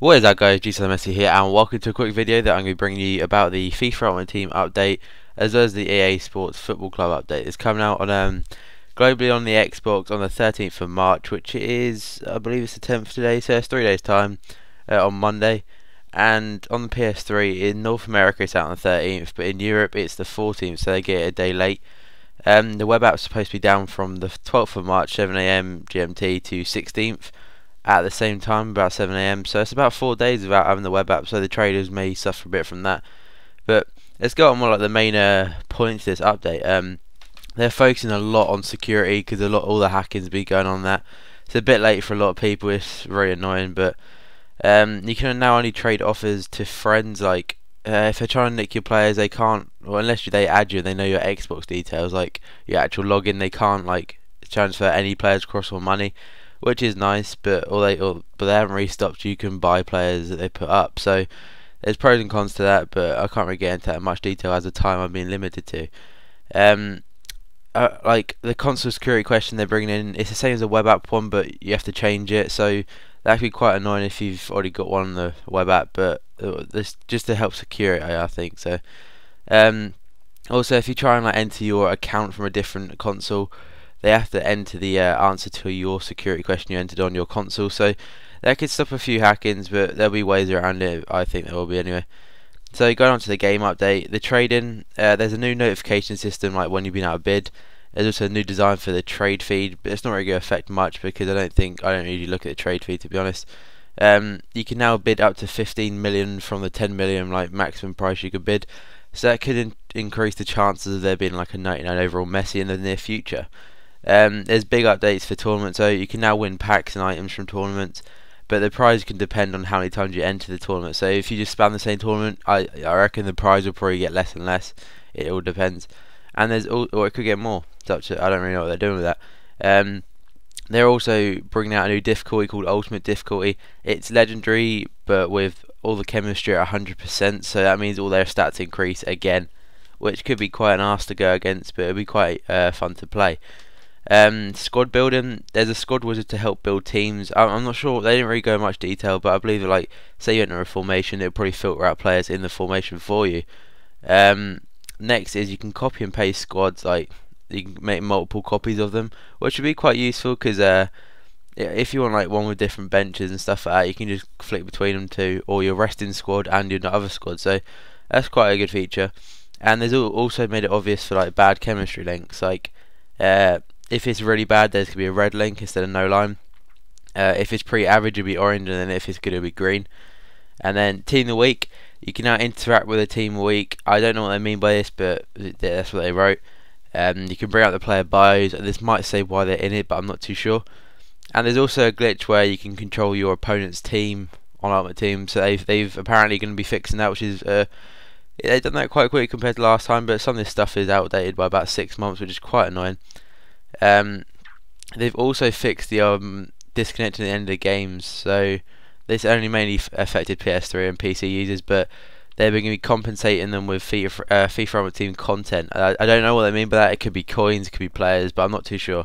What is up, guys? Messi here, and welcome to a quick video that I'm going to be bringing you about the FIFA Ultimate Team update, as well as the EA Sports Football Club update. It's coming out on globally on the Xbox on the 13th of March, which is, I believe it's the 10th today, so it's 3 days time on Monday. And on the PS3 in North America it's out on the 13th, but in Europe it's the 14th, so they get it a day late. The web app's supposed to be down from the 12th of March 7 AM GMT to 16th at the same time, about 7 AM, so it's about 4 days without having the web app, so the traders may suffer a bit from that. But let's go on more like the main points of this update. They're focusing a lot on security because all the hacking's been going on that. It's a bit late for a lot of people, it's very annoying, but you can now only trade offers to friends. Like if they're trying to nick your players, they can't, well, unless they add you, they know your Xbox details, like your actual login, they can't like transfer any players across or money, which is nice, but they haven't really stopped you can buy players that they put up. So there's pros and cons to that, but I can't really get into that in much detail as the time I've been limited to. Like the console security question they're bringing in, it's the same as a web app one, but you have to change it, so that can be quite annoying if you've already got one on the web app, but this just to help secure it, I think so. Also, if you try and like enter your account from a different console, they have to enter the answer to your security question you entered on your console, so that could stop a few hackings, but there'll be ways around it. I think there will be anyway. So going on to the game update, the trading, there's a new notification system like when you've been out of bid. There's also a new design for the trade feed, but it's not really going to affect much because I don't really look at the trade feed, to be honest. You can now bid up to 15 million from the 10 million like maximum price you could bid, so that could increase the chances of there being like a 99 overall Messi in the near future. There's big updates for tournaments, so you can now win packs and items from tournaments, but the prize can depend on how many times you enter the tournament. So if you just spam the same tournament, I reckon the prize will probably get less and less. It all depends. And or it could get more. I don't really know what they're doing with that. They're also bringing out a new difficulty called Ultimate Difficulty. It's legendary, but with all the chemistry at 100%, so that means all their stats increase again, which could be quite an arse to go against, but it'll be quite fun to play. Squad building, there's a squad wizard to help build teams. I'm not sure, they didn't really go in much detail, but I believe that, like, say you enter a formation, it'll probably filter out players in the formation for you. Next is you can copy and paste squads, like you can make multiple copies of them, which would be quite useful because if you want like one with different benches and stuff like that, you can just flick between them too, or your resting squad and your other squad, so that's quite a good feature. And there's also made it obvious for like bad chemistry links, like if it's really bad, there's going to be a red link instead of no line. If it's pretty average, it'll be orange, and then if it's good, it'll be green. And then team of the week, you can now interact with a team of the week. I don't know what they mean by this, but that's what they wrote. You can bring out the player bios, and this might say why they're in it, but I'm not too sure. And there's also a glitch where you can control your opponent's team on Ultimate Team, so they've apparently going to be fixing that, which is they've done that quite quickly compared to last time, but some of this stuff is outdated by about 6 months, which is quite annoying. They've also fixed the disconnecting at the end of the games, so this only mainly affected PS3 and PC users, but they're going to be compensating them with FIFA Ultimate Team content. I don't know what they mean by that. It could be coins, it could be players, but I'm not too sure.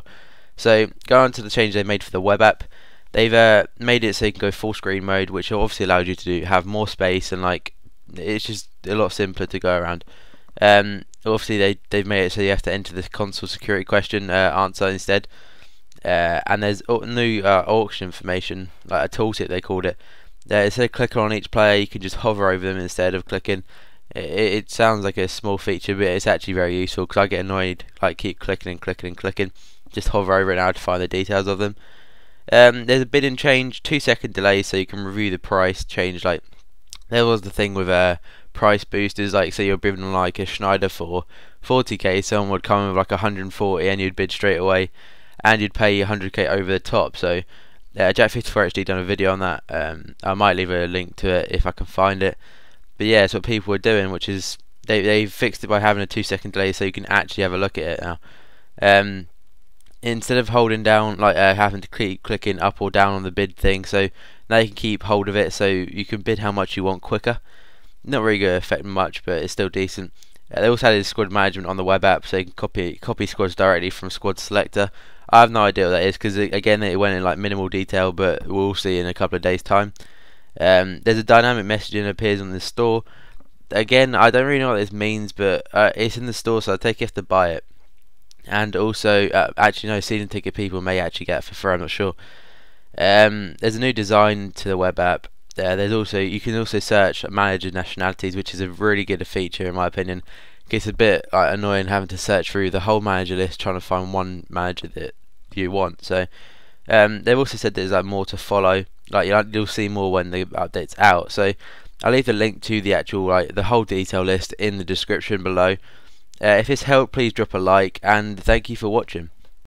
So going on to the change they made for the web app, they've made it so you can go full screen mode, which obviously allows you to have more space, and like it's just a lot simpler to go around. Obviously they've made it so you have to enter the console security question answer instead. And there's new auction information, like a tooltip they called it. Instead of clicking on each player, you can just hover over them instead of clicking. It sounds like a small feature, but it's actually very useful because I get annoyed, like keep clicking and clicking and clicking. Just hover over it now to find the details of them. There's a bidding change, 2-second delay, so you can review the price change. Like there was the thing with price boosters, like say you're bidding like a Schneider for 40k, someone would come in with like 140 and you'd bid straight away, and you'd pay 100k over the top. So Jack54 actually done a video on that. I might leave a link to it if I can find it. But yeah, it's what people were doing, which is they fixed it by having a 2-second delay, so you can actually have a look at it now. Instead of holding down, like having to keep clicking up or down on the bid thing, so now you can keep hold of it, so you can bid how much you want quicker. Not really going to affect much, but it's still decent. They also added squad management on the web app, so you can copy squads directly from squad selector. I have no idea what that is because again it went in like minimal detail, but we'll see in a couple of days time. There's a dynamic messaging that appears on the store. Again, I don't really know what this means, but it's in the store, so I take you have to buy it. And also, actually no, season ticket people may actually get it for free, I'm not sure. There's a new design to the web app. There's also, you can also search manager nationalities, which is a really good feature in my opinion. It's a bit annoying having to search through the whole manager list trying to find one manager that you want. So they've also said there's more to follow. You'll see more when the update's out. So I'll leave the link to the actual the whole detail list in the description below. If this helped, please drop a like, and thank you for watching.